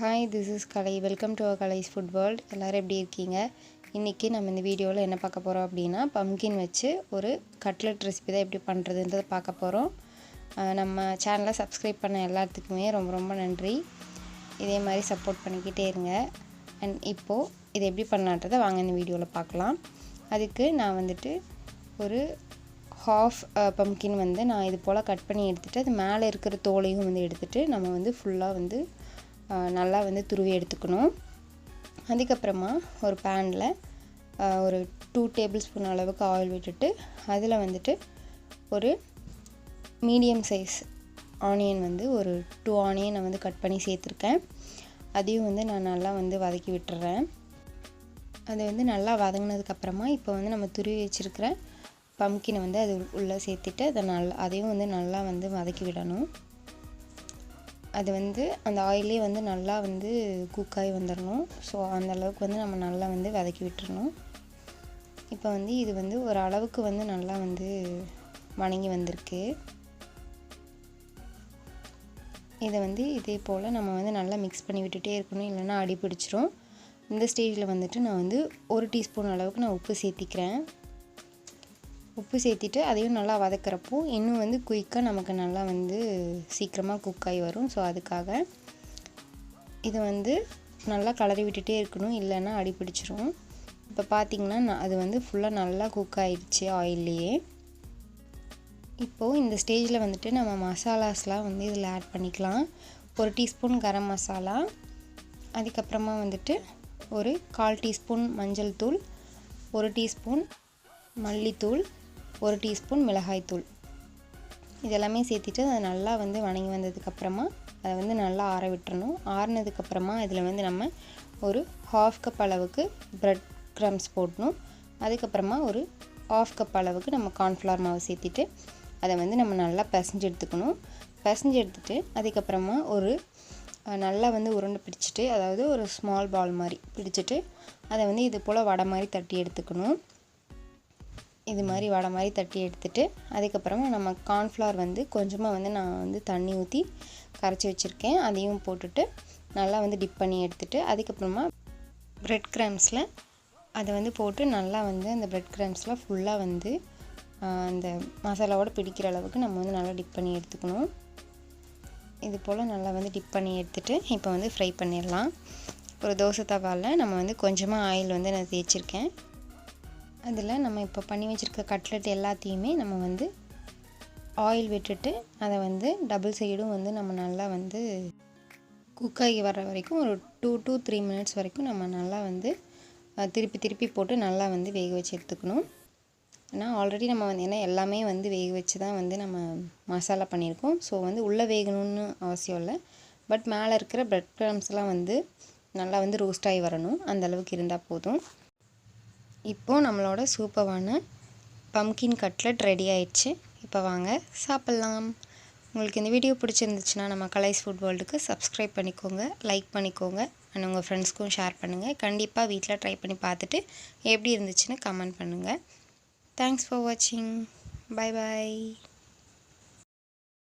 Hi, this is Kalai. Welcome to our Kalai's Food World. எல்லாரும் எப்படி இருக்கீங்க? இன்னைக்கு நம்ம இந்த வீடியோல என்ன பார்க்க போறோம் அப்படினா pumpkin வச்சு ஒரு cutlet ரெசிபி தான் எப்படி பண்றதுன்றத பார்க்க போறோம். நம்ம சேனலை சப்ஸ்கிரைப் பண்ண எல்லாத்துக்குமே ரொம்ப நன்றி. இதே மாதிரி சப்போர்ட் பண்ணிக்கிட்டே இருங்க. and இப்போ இத எப்படி பண்ணலாம்ன்றத வாங்க இந்த வீடியோல பார்க்கலாம். அதுக்கு நான் வந்துட்டு ஒரு half pumpkin வந்து நான் இது போல கட் பண்ணி எடுத்துட்டு அது மேலே இருக்கிற தோலையும் வந்து எடுத்துட்டு நம்ம வந்து ஃபுல்லா வந்து நல்லா வந்து துருவி எடுத்துக்கணும். அதுக்கு அப்புறமா ஒரு panல ஒரு 2 டேபிள்ஸ்பூன் அளவுக்கு ஆயில் விட்டுட்டு அதில வந்துட்டு ஒரு மீடியம் சைஸ் ஆனியன் வந்து ஒரு 2 ஆனியனை வந்து கட் பண்ணி சேர்த்திருக்கேன். அதையும் வந்து நான் நல்லா வந்து வதக்கி விட்டுறேன். அது வந்து நல்லா வதங்கினதுக்கு அப்புறமா இப்போ வந்து நம்ம துருவி வச்சிருக்கிற பம்ப்கினை வந்து அது உள்ள சேர்த்துட்டு அதையும் வந்து நல்லா வந்து வதக்கி விடணும். அது வந்து அந்த ஆயிலே வந்து நல்லா வந்து குக் ஆகி வந்துடணும். ஸோ அந்த அளவுக்கு வந்து நம்ம நல்லா வந்து வதக்கி விட்டுறணும். இப்போ வந்து இது வந்து ஒரு அளவுக்கு வந்து நல்லா வந்து வணங்கி வந்திருக்கு. இதை வந்து இதே போல் நம்ம வந்து நல்லா மிக்ஸ் பண்ணி விட்டுட்டே இருக்கணும், இல்லைன்னா அடி பிடிச்சிரும். இந்த ஸ்டேஜில் வந்துட்டு நான் வந்து 1 டீஸ்பூன் அளவுக்கு நான் உப்பு சேர்த்திக்கிறேன். உப்பு சேர்த்திட்டு அதையும் நல்லா வதக்கிறப்போ இன்னும் வந்து குயிக்காக நமக்கு நல்லா வந்து சீக்கிரமாக குக் ஆகி வரும். ஸோ அதுக்காக இதை வந்து நல்லா கலரி விட்டுட்டே இருக்கணும், இல்லைன்னா அடி பிடிச்சிரும். இப்போ பார்த்திங்கன்னா அது வந்து ஃபுல்லாக நல்லா குக் ஆகிடுச்சு ஆயில்லையே. இப்போது இந்த ஸ்டேஜில் வந்துட்டு நம்ம மசாலாஸ்லாம் வந்து இதில் ஆட் பண்ணிக்கலாம். 1 டீஸ்பூன் கரம் மசாலா, அதுக்கப்புறமா வந்துட்டு ஒரு 1/4 டீஸ்பூன் மஞ்சள் தூள், 1 டீஸ்பூன் மல்லித்தூள், 1 டீஸ்பூன் மிளகாய் தூள், இதெல்லாமே சேர்த்துட்டு அதை நல்லா வந்து வணங்கி வந்ததுக்கப்புறமா அதை வந்து நல்லா ஆற விட்டுறணும். ஆறினதுக்கப்புறமா இதில் வந்து நம்ம ஒரு 1/2 கப் அளவுக்கு ப்ரெட் க்ரம்ஸ் போடணும். அதுக்கப்புறமா ஒரு 1/2 கப் அளவுக்கு நம்ம கார்ன்ஃப்ளவர் மாவு சேர்த்துட்டு அதை வந்து நம்ம நல்லா பிசைஞ்சு எடுத்துக்கணும். பிசைஞ்சு எடுத்துட்டு அதுக்கப்புறமா ஒரு நல்லா வந்து உருண்டை பிடிச்சிட்டு, அதாவது ஒரு ஸ்மால் பால் மாதிரி பிடிச்சிட்டு அதை வந்து இது போல் வடை மாதிரி தட்டி எடுத்துக்கணும். இது மாதிரி வடை மாதிரி தட்டி எடுத்துட்டு அதுக்கப்புறமா நம்ம கார்ன்ஃப்ளவர் வந்து கொஞ்சமாக வந்து நான் வந்து தண்ணி ஊற்றி கரைச்சி வச்சுருக்கேன். அதையும் போட்டுட்டு நல்லா வந்து டிப் பண்ணி எடுத்துட்டு அதுக்கப்புறமா ப்ரெட் க்ரம்ஸில் அதை வந்து போட்டு நல்லா வந்து அந்த ப்ரெட் க்ரம்ஸில் ஃபுல்லாக வந்து அந்த மசாலாவோடு பிடிக்கிற அளவுக்கு நம்ம வந்து நல்லா டிப் பண்ணி எடுத்துக்கணும். இது போல் நல்லா வந்து டிப் பண்ணி எடுத்துகிட்டு இப்போ வந்து ஃப்ரை பண்ணிடலாம். ஒரு தோசை தவாவில் நம்ம வந்து கொஞ்சமாக ஆயில் வந்து நான் தேய்ச்சிருக்கேன். அதில் நம்ம இப்போ பண்ணி வச்சுருக்க கட்லெட் எல்லாத்தையுமே நம்ம வந்து ஆயில் விட்டுட்டு அதை வந்து டபுள் சைடும் வந்து நம்ம நல்லா வந்து குக் ஆகி வர்ற வரைக்கும் ஒரு 2 to 3 மினிட்ஸ் வரைக்கும் நம்ம நல்லா வந்து திருப்பி போட்டு நல்லா வந்து வேக வச்சு எடுத்துக்கணும். ஏன்னா ஆல்ரெடி நம்ம வந்து ஏன்னா எல்லாமே வந்து வேக வச்சு தான் வந்து நம்ம மசாலா பண்ணியிருக்கோம். ஸோ வந்து உள்ளே வேகணும்னு அவசியம் இல்லை. பட் மேலே இருக்கிற ப்ரெட் க்ரம்ஸ்லாம் வந்து நல்லா வந்து ரோஸ்ட் ஆகி வரணும், அந்தளவுக்கு இருந்தால் போதும். இப்போது நம்மளோட சூப்பரான பம்ப்கின் கட்லெட் ரெடி ஆயிடுச்சு. இப்போ வாங்க சாப்பிட்லாம். உங்களுக்கு இந்த வீடியோ பிடிச்சிருந்துச்சுன்னா நம்ம கலைஸ் ஃபுட் வேர்ல்டுக்கு சப்ஸ்கிரைப் பண்ணிக்கோங்க, லைக் பண்ணிக்கோங்க, அண்ட் உங்கள் ஃப்ரெண்ட்ஸ்க்கும் ஷேர் பண்ணுங்கள். கண்டிப்பாக வீட்டில் ட்ரை பண்ணி பார்த்துட்டு எப்படி இருந்துச்சுன்னு கமெண்ட் பண்ணுங்கள். தேங்க்ஸ் ஃபார் வாட்சிங். Bye bye.